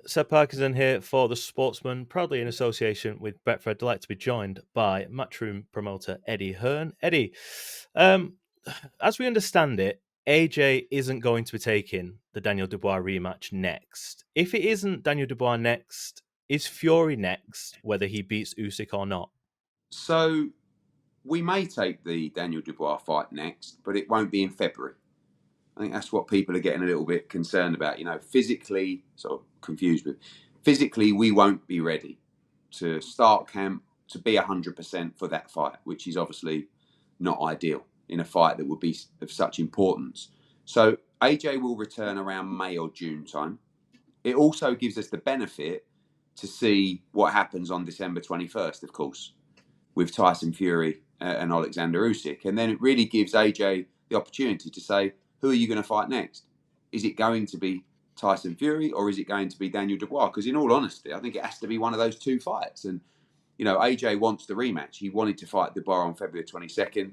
Seb Parkinson here for The Sportsman, proudly in association with Betfred. Delighted to be joined by Matchroom promoter Eddie Hearn. Eddie, as we understand it, AJ isn't going to be taking the Daniel Dubois rematch next. If it isn't Daniel Dubois next, is Fury next, whether he beats Usyk or not? So we may take the Daniel Dubois fight next, but it won't be in February. I think that's what people are getting a little bit concerned about. Physically, sort of confused with. Physically, we won't be ready to start camp to be 100% for that fight, which is obviously not ideal in a fight that would be of such importance. So AJ will return around May or June time. It also gives us the benefit to see what happens on December 21st, of course, with Tyson Fury and Alexander Usyk. And then it really gives AJ the opportunity to say, who are you going to fight next? Is it going to be Tyson Fury or is it going to be Daniel Dubois? Because in all honesty, I think it has to be one of those two fights. And, AJ wants the rematch. He wanted to fight Dubois on February 22nd.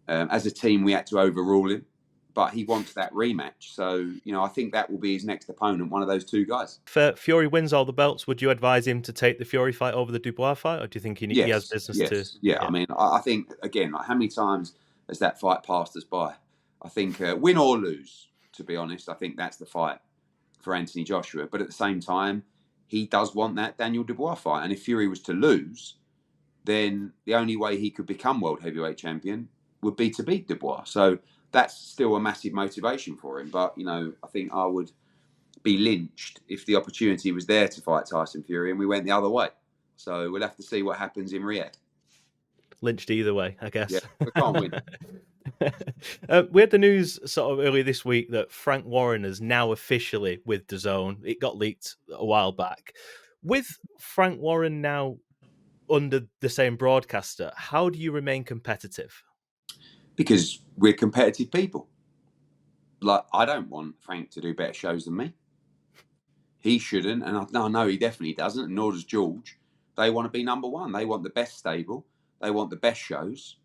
As a team, we had to overrule him, but he wants that rematch. So, I think that will be his next opponent, one of those two guys. If Fury wins all the belts, would you advise him to take the Fury fight over the Dubois fight, or do you think he has business to? Yeah. I mean, I think, again, like how many times has that fight passed us by? I think win or lose, to be honest, I think that's the fight for Anthony Joshua. But at the same time, he does want that Daniel Dubois fight. And if Fury was to lose, then the only way he could become world heavyweight champion would be to beat Dubois. So that's still a massive motivation for him. But, I think I would be lynched if the opportunity was there to fight Tyson Fury and we went the other way. So we'll have to see what happens in Riyadh. Lynched either way, I guess. Yeah, we can't win. We had the news sort of earlier this week that Frank Warren is now officially with DAZN. It got leaked a while back. With Frank Warren now under the same broadcaster, how do you remain competitive? Because we're competitive people. Like, I don't want Frank to do better shows than me. He shouldn't, and I know he definitely doesn't, and nor does George. They want to be number one. They want the best stable. They want the best shows.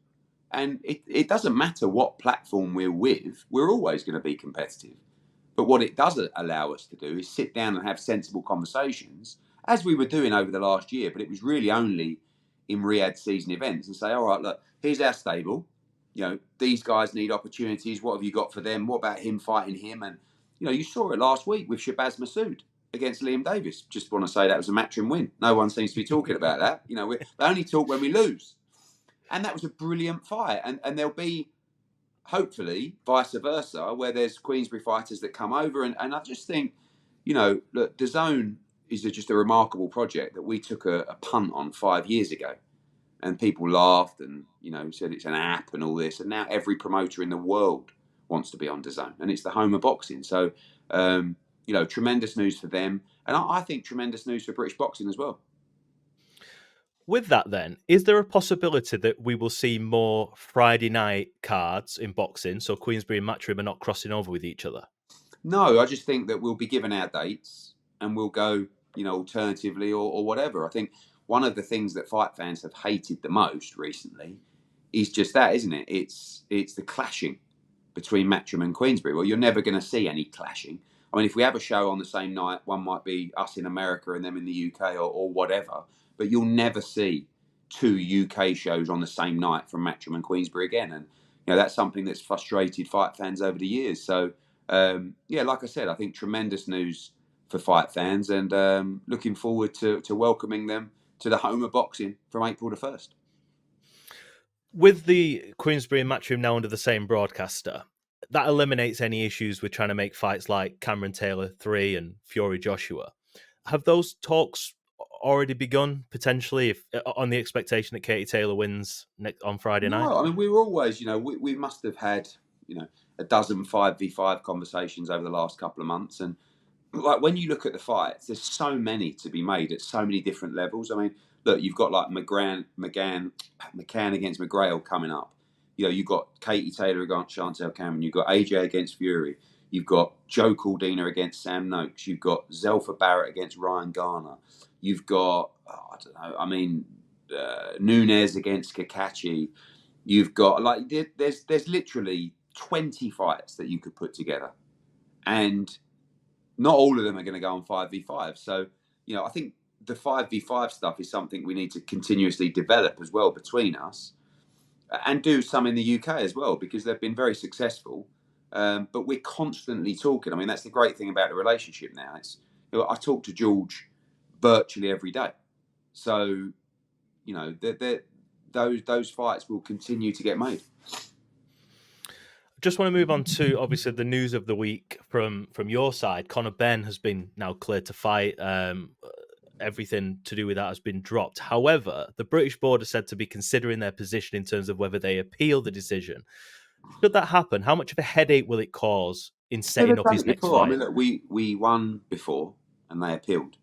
And it doesn't matter what platform we're with, we're always going to be competitive. But what it does allow us to do is sit down and have sensible conversations, as we were doing over the last year, but it was really only in Riyadh season events, and say, all right, look, here's our stable. These guys need opportunities. What have you got for them? What about him fighting him? And, you saw it last week with Shabazz Massoud against Liam Davis. Just want to say that was a Matchroom win. No one seems to be talking about that. They only talk when we lose. And that was a brilliant fight. And there'll be, hopefully, vice versa, where there's Queensberry fighters that come over. And I just think, look, DAZN is just a remarkable project that we took a punt on 5 years ago. And people laughed and, said it's an app and all this. And now every promoter in the world wants to be on DAZN. And it's the home of boxing. So, tremendous news for them. And I think tremendous news for British boxing as well. With that then, is there a possibility that we will see more Friday night cards in boxing, so Queensberry and Matchroom are not crossing over with each other? No, I just think that we'll be given our dates and we'll go, alternatively or whatever. I think one of the things that fight fans have hated the most recently is just that, isn't it? It's the clashing between Matchroom and Queensberry. Well, you're never going to see any clashing. I mean, if we have a show on the same night, one might be us in America and them in the UK or whatever, but you'll never see two UK shows on the same night from Matchroom and Queensberry again. And, that's something that's frustrated fight fans over the years. So, like I said, I think tremendous news for fight fans and looking forward to welcoming them to the home of boxing from April the 1st. With the Queensberry and Matchroom now under the same broadcaster, that eliminates any issues with trying to make fights like Cameron Taylor 3 and Fury Joshua. Have those talks already begun, potentially, on the expectation that Katie Taylor wins on Friday night? No, I mean, we were always, we must have had, a dozen 5v5 conversations over the last couple of months. And like when you look at the fights, there's so many to be made at so many different levels. I mean, look, you've got like McCann against McGrail coming up. You've got Katie Taylor against Chantel Cameron. You've got AJ against Fury. You've got Joe Caldina against Sam Noakes. You've got Zelfa Barrett against Ryan Garner. You've got, Nunes against Kakachi. You've got, there's literally 20 fights that you could put together. And not all of them are going to go on 5v5. So, I think the 5v5 stuff is something we need to continuously develop as well between us, and do some in the UK as well, because they've been very successful. But we're constantly talking. I mean, that's the great thing about the relationship now. I talk to George virtually every day. So, those fights will continue to get made. Just want to move on to obviously the news of the week from your side. Conor Benn has been now cleared to fight. Everything to do with that has been dropped. However, the British board is said to be considering their position in terms of whether they appeal the decision. Should that happen, how much of a headache will it cause in Yeah, setting they've up done his it next before. I fight? mean, look, we won before, and they appealed.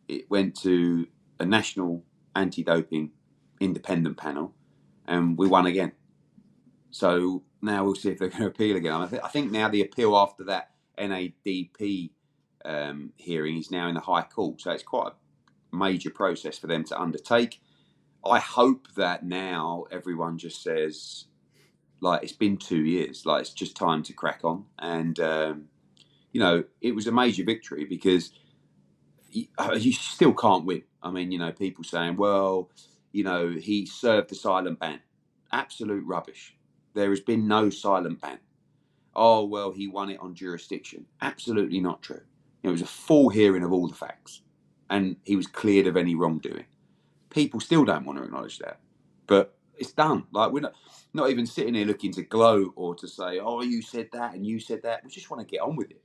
It went to a national anti-doping independent panel, and we won again. So now we'll see if they're going to appeal again. I think now the appeal after that NADP hearing is now in the High Court. So it's quite a major process for them to undertake. I hope that now everyone just says, like, it's been 2 years, like, it's just time to crack on. And, it was a major victory, because you still can't win. I mean, people saying, well, he served the silent ban. Absolute rubbish. There has been no silent ban. Oh, well, he won it on jurisdiction. Absolutely not true. It was a full hearing of all the facts, and he was cleared of any wrongdoing. People still don't want to acknowledge that, but it's done. Like, we're not even sitting here looking to gloat or to say, oh, you said that and you said that. We just want to get on with it.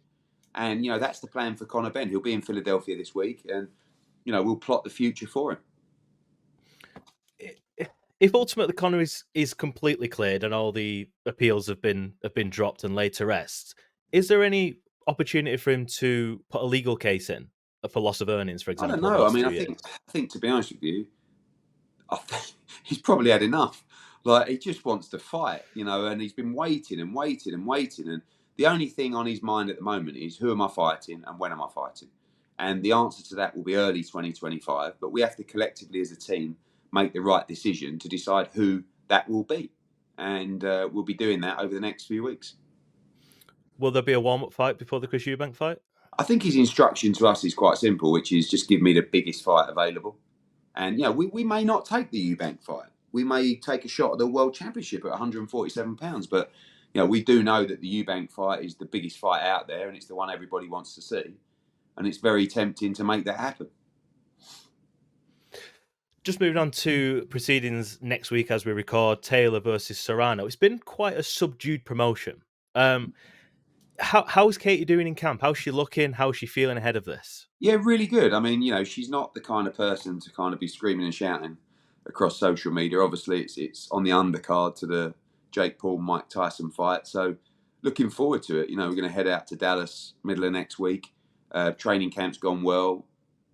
And, that's the plan for Conor Benn. He'll be in Philadelphia this week, and, we'll plot the future for him. If ultimately Conor is completely cleared and all the appeals have been dropped and laid to rest, is there any opportunity for him to put a legal case in for loss of earnings, for I don't example, of the know. I last mean, 2 years? I think to be honest with you, I think he's probably had enough. Like, he just wants to fight, and he's been waiting and waiting and waiting. And the only thing on his mind at the moment is, who am I fighting and when am I fighting? And the answer to that will be early 2025. But we have to collectively as a team make the right decision to decide who that will be. And we'll be doing that over the next few weeks. Will there be a warm-up fight before the Chris Eubank fight? I think his instruction to us is quite simple, which is just give me the biggest fight available. And, we may not take the Eubank fight. We may take a shot at the World Championship at 147 pounds. But, we do know that the Eubank fight is the biggest fight out there, and it's the one everybody wants to see. And it's very tempting to make that happen. Just moving on to proceedings next week as we record, Taylor versus Serrano. It's been quite a subdued promotion. How's Katie doing in camp? How's she looking? How's she feeling ahead of this? Yeah, really good. I mean, she's not the kind of person to kind of be screaming and shouting across social media. Obviously, it's on the undercard to the Jake Paul Mike Tyson fight. So, looking forward to it. We're going to head out to Dallas middle of next week. Training camp's gone well,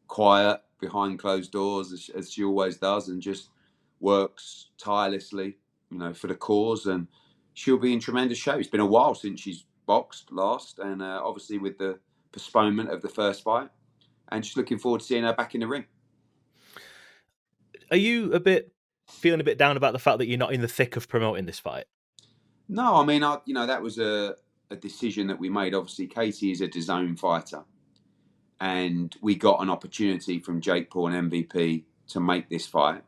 quiet behind closed doors as she always does, and just works tirelessly, for the cause. And she'll be in tremendous shape. It's been a while since she's boxed last, and obviously with the postponement of the first fight. And just looking forward to seeing her back in the ring. Are you feeling a bit down about the fact that you're not in the thick of promoting this fight? No, I mean, that was a decision that we made. Obviously, Katie is a DAZN fighter, and we got an opportunity from Jake Paul and MVP to make this fight.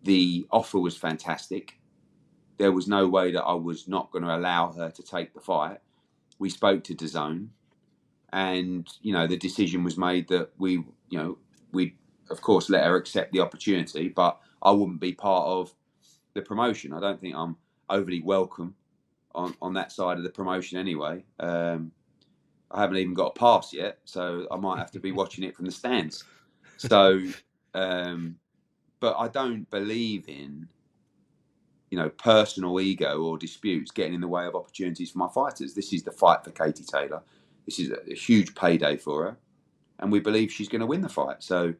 The offer was fantastic. There was no way that I was not going to allow her to take the fight. We spoke to DAZN, and the decision was made that we of course let her accept the opportunity, but I wouldn't be part of the promotion. I don't think I'm overly welcome on that side of the promotion anyway. I haven't even got a pass yet, so I might have to be watching it from the stands. So, but I don't believe in personal ego or disputes getting in the way of opportunities for my fighters. This is the fight for Katie Taylor. This is a huge payday for her, and we believe she's going to win the fight. So,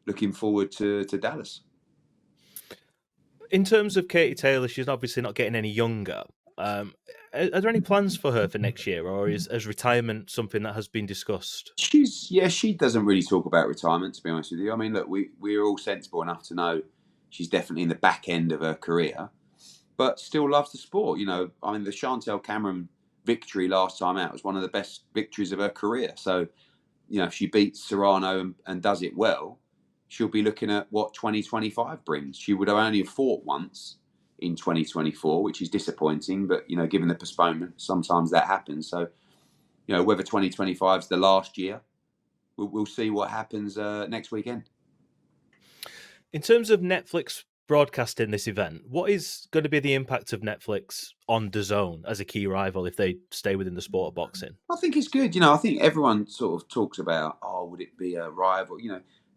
looking forward to Dallas. In terms of Katie Taylor, she's obviously not getting any younger. Are there any plans for her for next year, or is retirement something that has been discussed? She doesn't really talk about retirement, to be honest with you. I mean, look, we're all sensible enough to know she's definitely in the back end of her career, but still loves the sport. I mean, the Chantel Cameron victory last time out was one of the best victories of her career. So, if she beats Serrano and does it well, she'll be looking at what 2025 brings. She would have only fought once in 2024, which is disappointing, but, given the postponement, sometimes that happens. So, whether 2025 is the last year, we'll see what happens next weekend. In terms of Netflix broadcasting this event, what is going to be the impact of Netflix on DAZN as a key rival if they stay within the sport of boxing? I think it's good. I think everyone sort of talks about, would it be a rival?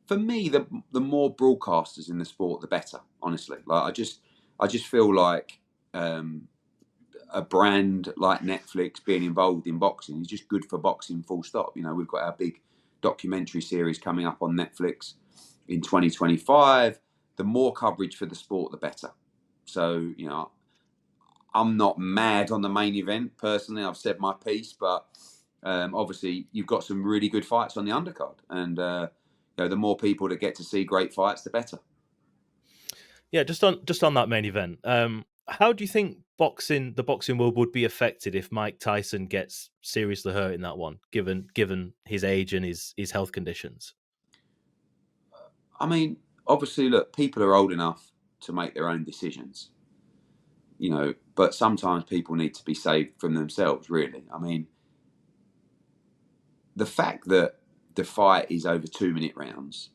For me, the more broadcasters in the sport, the better. Honestly, like I just feel like a brand like Netflix being involved in boxing is just good for boxing. Full stop. We've got our big documentary series coming up on Netflix in 2025. The more coverage for the sport, the better. So I'm not mad on the main event personally. I've said my piece, but obviously you've got some really good fights on the undercard, and the more people that get to see great fights, the better. Yeah, just on that main event, how do you think the boxing world would be affected if Mike Tyson gets seriously hurt in that one, given his age and his health conditions? I mean, obviously, look, people are old enough to make their own decisions, but sometimes people need to be saved from themselves, really. I mean, the fact that the fight is over 2-minute rounds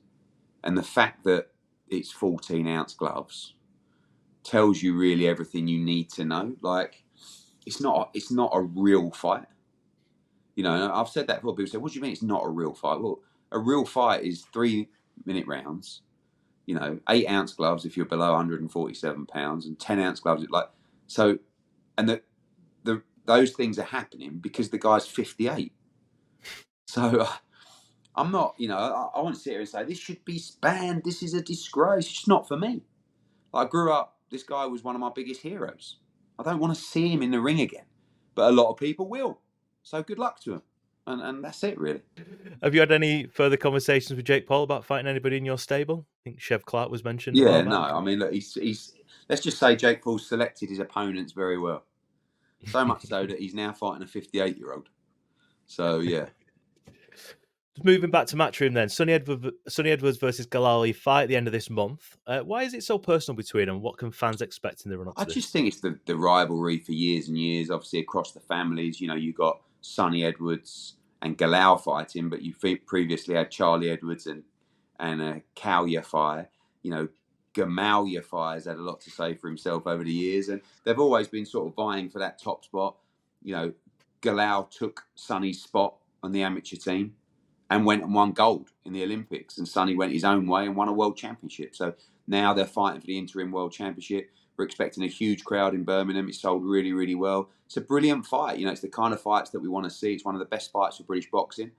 and the fact that it's 14-ounce gloves tells you really everything you need to know. Like, it's not a real fight. And I've said that before. People say, what do you mean it's not a real fight? Well, a real fight is 3-minute rounds, 8-ounce gloves if you're below 147 pounds, and 10-ounce gloves. And those things are happening because the guy's 58. So I'm not, I won't sit here and say this should be banned. This is a disgrace. It's not for me. I grew up, this guy was one of my biggest heroes. I don't want to see him in the ring again, but a lot of people will. So good luck to him. And that's it, really. Have you had any further conversations with Jake Paul about fighting anybody in your stable? I think Chev Clark was mentioned. Yeah, a while no, back. I mean, look, he's let's just say Jake Paul selected his opponents very well. So much so that he's now fighting a 58-year-old. So, yeah. Moving back to Matchroom then, Sonny Edwards versus Galali fight at the end of this month. Why is it so personal between them? What can fans expect in the run-up to this? I just think it's the rivalry for years and years, obviously across the families. You got Sonny Edwards and Galal fighting, but you previously had Charlie Edwards and Kauya fight. Gamal Yafai has had a lot to say for himself over the years, and they've always been sort of vying for that top spot. Galal took Sonny's spot on the amateur team and went and won gold in the Olympics, and Sonny went his own way and won a world championship. So now they're fighting for the interim world championship. We're expecting a huge crowd in Birmingham. It sold really, really well. It's a brilliant fight. It's the kind of fights that we want to see. It's one of the best fights for British boxing,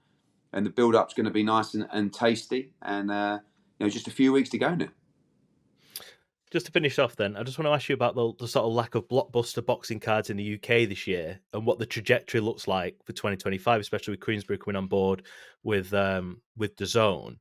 and the build-up's going to be nice and tasty. And just a few weeks to go now. Just to finish off then, I just want to ask you about the sort of lack of blockbuster boxing cards in the UK this year and what the trajectory looks like for 2025, especially with Queensberry coming on board with DAZN.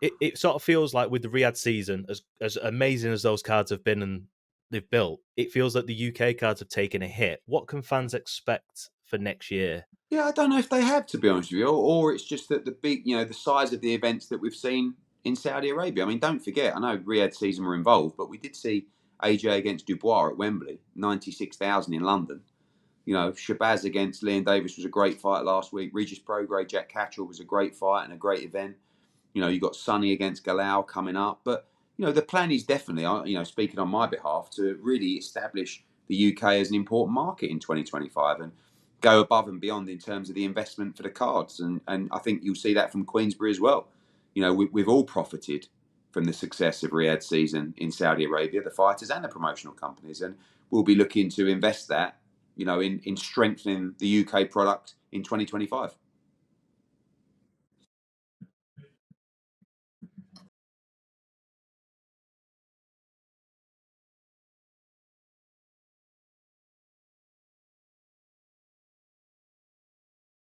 It sort of feels like with the Riyadh season, as amazing as those cards have been and they've built, it feels like the UK cards have taken a hit. What can fans expect for next year? Yeah, I don't know if they have, to be honest with you, or it's just that the size of the events that we've seen in Saudi Arabia. I mean, don't forget, I know Riyadh season were involved, but we did see AJ against Dubois at Wembley, 96,000 in London. Shabazz against Leon Davis was a great fight last week. Regis Prograis, Jack Catchell was a great fight and a great event. You got Sonny against Galal coming up. But, the plan is definitely, speaking on my behalf, to really establish the UK as an important market in 2025 and go above and beyond in terms of the investment for the cards. And I think you'll see that from Queensberry as well. We've all profited from the success of Riyadh season in Saudi Arabia, the fighters and the promotional companies. And we'll be looking to invest that, in strengthening the UK product in 2025.